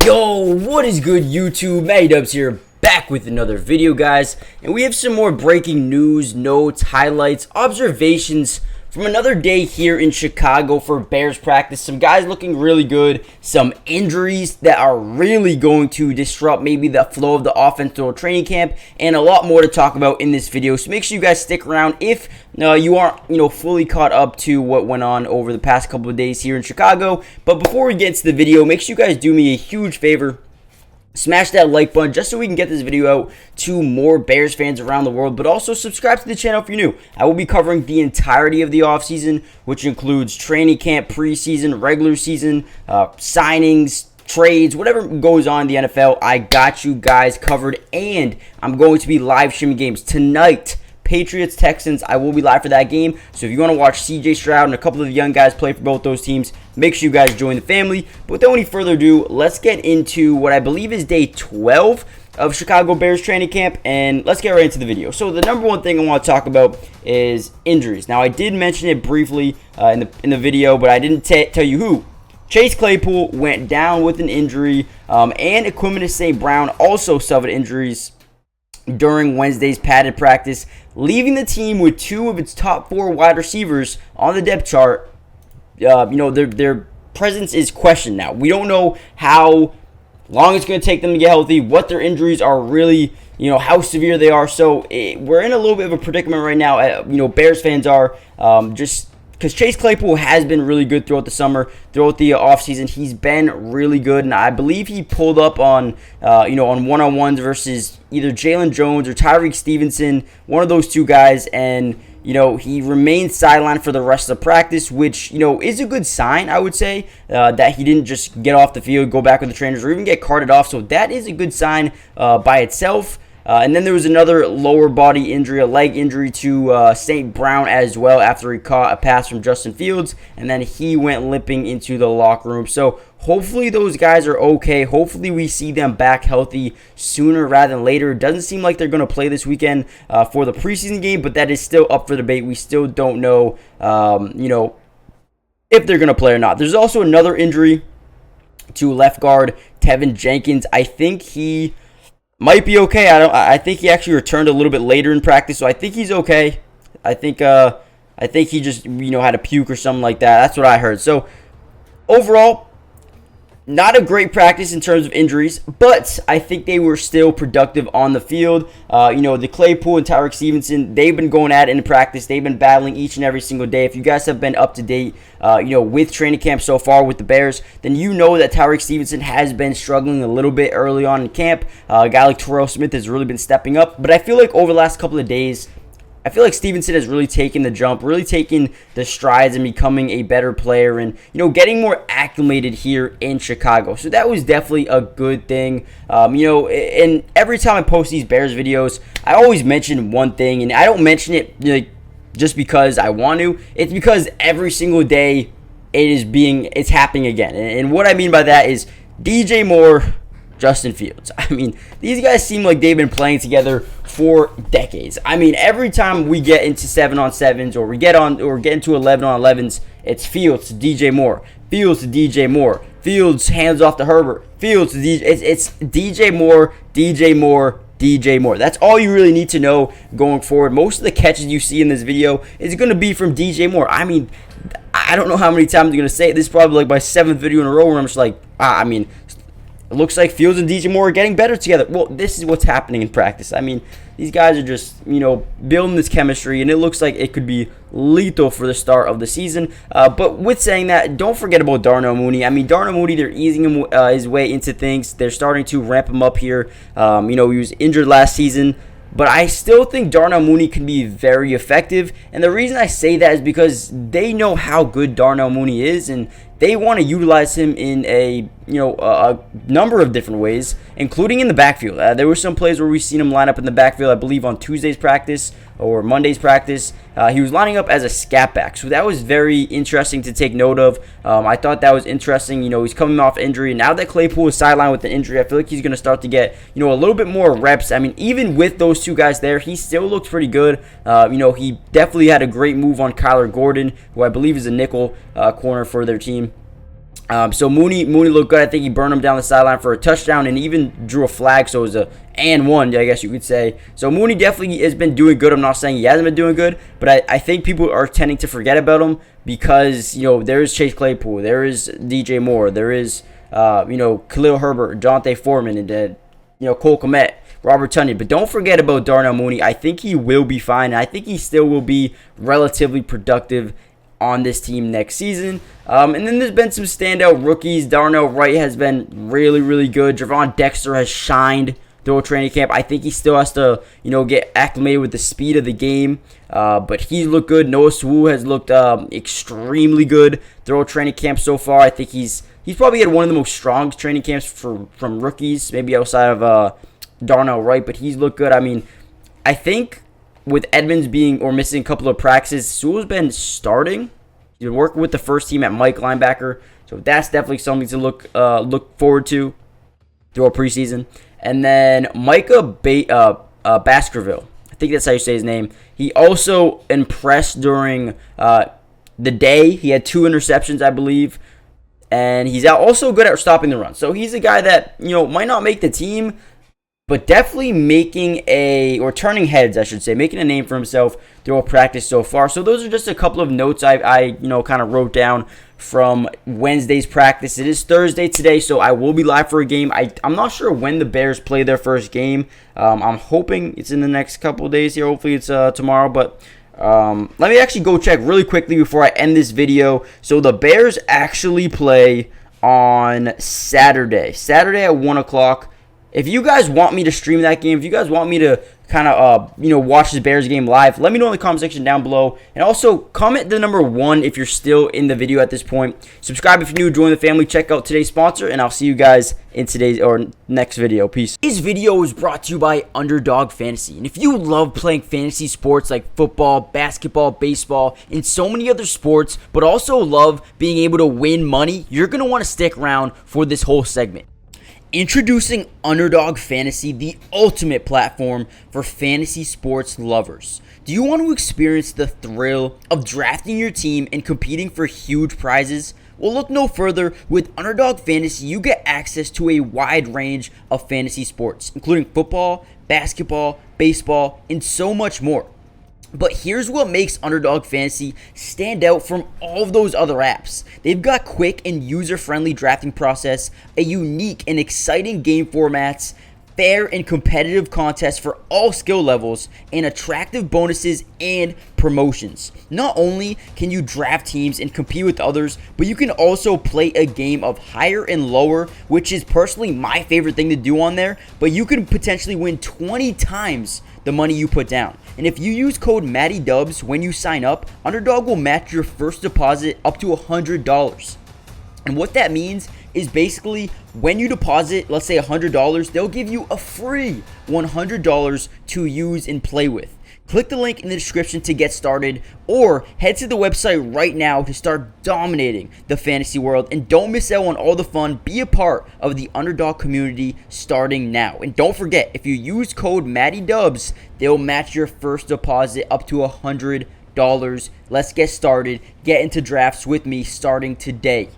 Yo, what is good, YouTube? Matty Dubs here, back with another video, guys. And we have some more breaking news, notes, highlights, observations from another day here in Chicago for Bears practice. Some guys looking really good, some injuries that are really going to disrupt maybe the flow of the offense through training camp, and a lot more to talk about in this video. So make sure you guys stick around if you aren't fully caught up to what went on over the past couple of days here in Chicago. But before we get into the video, make sure you guys do me a huge favor. Smash that like button just so we can get this video out to more Bears fans around the world, but also subscribe to the channel if you're new. I will be covering the entirety of the offseason, which includes training camp, preseason, regular season, signings, trades, whatever goes on in the NFL. I got you guys covered, and I'm going to be live streaming games tonight. Patriots, Texans, I will be live for that game. So if you want to watch CJ Stroud and a couple of the young guys play for both those teams, make sure you guys join the family. But without any further ado, let's get into what I believe is day 12 of Chicago Bears training camp, and let's get right into the video. So the number one thing I want to talk about is injuries. Now, I did mention it briefly in the video, but I didn't tell you who. Chase Claypool went down with an injury, and Equanimous St. Brown also suffered injuries during Wednesday's padded practice, leaving the team with two of its top four wide receivers on the depth chart. Their presence is questioned now. We don't know how long it's going to take them to get healthy, what their injuries are really, how severe they are. So we're in a little bit of a predicament right now. Bears fans are just because Chase Claypool has been really good throughout the summer, throughout the offseason. He's been really good, and I believe he pulled up on, on one-on-ones versus either Jalen Jones or Tyreek Stevenson, one of those two guys, and, he remained sidelined for the rest of the practice, which, is a good sign, I would say, that he didn't just get off the field, go back with the trainers, or even get carted off. So that is a good sign by itself. And then there was another lower body injury, a leg injury to St. Brown as well after he caught a pass from Justin Fields, and then he went limping into the locker room. So hopefully those guys are okay. Hopefully we see them back healthy sooner rather than later. It doesn't seem like they're going to play this weekend for the preseason game, but that is still up for debate. We still don't know, if they're going to play or not. There's also another injury to left guard Tevin Jenkins. I think he might be okay. I think he actually returned a little bit later in practice, so I think he's okay. I think he just had a puke or something like that. That's what I heard. So overall, not a great practice in terms of injuries, but I think they were still productive on the field. The Claypool and Tyreek Stevenson, they've been going at it in practice. They've been battling each and every single day. If you guys have been up to date, with training camp so far with the Bears, then you know that Tyreek Stevenson has been struggling a little bit early on in camp. A guy like Terrell Smith has really been stepping up, but I feel like over the last couple of days, I feel like Stevenson has really taken the jump, really taken the strides and becoming a better player and, getting more acclimated here in Chicago. So that was definitely a good thing. And every time I post these Bears videos, I always mention one thing, and I don't mention it just because I want to. It's because every single day it's happening again. And what I mean by that is DJ Moore, Justin Fields. I mean, these guys seem like they've been playing together for decades. I mean, every time we get into 7-on-7s or we get into 11-on-11s, it's Fields to DJ Moore, Fields to DJ Moore, Fields hands off to Herbert, Fields to DJ. It's DJ Moore, DJ Moore, DJ Moore. That's all you really need to know going forward. Most of the catches you see in this video is going to be from DJ Moore. I mean, I don't know how many times I'm going to say it. This is probably like my 7th video in a row where I'm just like, it looks like Fields and DJ Moore are getting better together. Well, this is what's happening in practice. I mean, these guys are just, building this chemistry, and it looks like it could be lethal for the start of the season. But with saying that, don't forget about Darnell Mooney. I mean, Darnell Mooney, they're easing him his way into things. They're starting to ramp him up here. He was injured last season, but I still think Darnell Mooney can be very effective. And the reason I say that is because they know how good Darnell Mooney is, and they want to utilize him in a number of different ways, including in the backfield. There were some plays where we've seen him line up in the backfield, I believe on Tuesday's practice or Monday's practice. He was lining up as a scat back, so that was very interesting to take note of. I thought that was interesting. He's coming off injury, and now that Claypool is sidelined with an injury, I feel like he's going to start to get a little bit more reps. I mean, even with those two guys there, he still looked pretty good. He definitely had a great move on Kyler Gordon, who I believe is a nickel corner for their team. So Mooney looked good. I think he burned him down the sideline for a touchdown and even drew a flag. So it was a and one, I guess you could say. So Mooney definitely has been doing good. I'm not saying he hasn't been doing good, but I think people are tending to forget about him because, there is Chase Claypool, there is DJ Moore, there is, Khalil Herbert, Jonte Foreman, and, Cole Kmet, Robert Tonyan. But don't forget about Darnell Mooney. I think he will be fine. I think he still will be relatively productive on this team next season. And then there's been some standout rookies. Darnell Wright has been really, really good. Javon Dexter has shined through training camp. I think he still has to, get acclimated with the speed of the game. But he's looked good. Noah Sewell has looked extremely good through training camp so far. I think he's probably had one of the most strong training camps from rookies, maybe outside of Darnell Wright. But he's looked good. I mean, I think with Edmonds missing a couple of practices, Sewell's been starting. He's been working with the first team at Mike linebacker, so that's definitely something to look forward to through a preseason. And then Micah Baskerville, I think that's how you say his name. He also impressed during the day. He had 2 interceptions, I believe, and he's also good at stopping the run. So he's a guy that might not make the team, but definitely turning heads, I should say, making a name for himself through practice so far. So those are just a couple of notes I kind of wrote down from Wednesday's practice. It is Thursday today, so I will be live for a game. I'm not sure when the Bears play their first game. I'm hoping it's in the next couple of days here. Hopefully it's tomorrow, but let me actually go check really quickly before I end this video. So the Bears actually play on Saturday at 1 o'clock. If you guys want me to stream that game, if you guys want me to kind of, watch the Bears game live, let me know in the comment section down below. And also, comment the number 1 if you're still in the video at this point. Subscribe if you're new, join the family, check out today's sponsor, and I'll see you guys in today's or next video. Peace. Today's video is brought to you by Underdog Fantasy. And if you love playing fantasy sports like football, basketball, baseball, and so many other sports, but also love being able to win money, you're going to want to stick around for this whole segment. Introducing Underdog Fantasy, the ultimate platform for fantasy sports lovers. Do you want to experience the thrill of drafting your team and competing for huge prizes? Well, look no further. With Underdog Fantasy, you get access to a wide range of fantasy sports, including football, basketball, baseball, and so much more. But here's what makes Underdog Fantasy stand out from all of those other apps. They've got quick and user-friendly drafting process, a unique and exciting game formats, fair and competitive contests for all skill levels, and attractive bonuses and promotions. Not only can you draft teams and compete with others, but you can also play a game of higher and lower, which is personally my favorite thing to do on there, but you can potentially win 20 times the money you put down. And if you use code MattyDubs when you sign up, Underdog will match your first deposit up to $100. And what that means is basically when you deposit, let's say $100, they'll give you a free $100 to use and play with. Click the link in the description to get started, or head to the website right now to start dominating the fantasy world. And don't miss out on all the fun. Be a part of the Underdog community starting now. And don't forget, if you use code MattyDubs, they'll match your first deposit up to $100. Let's get started. Get into drafts with me starting today.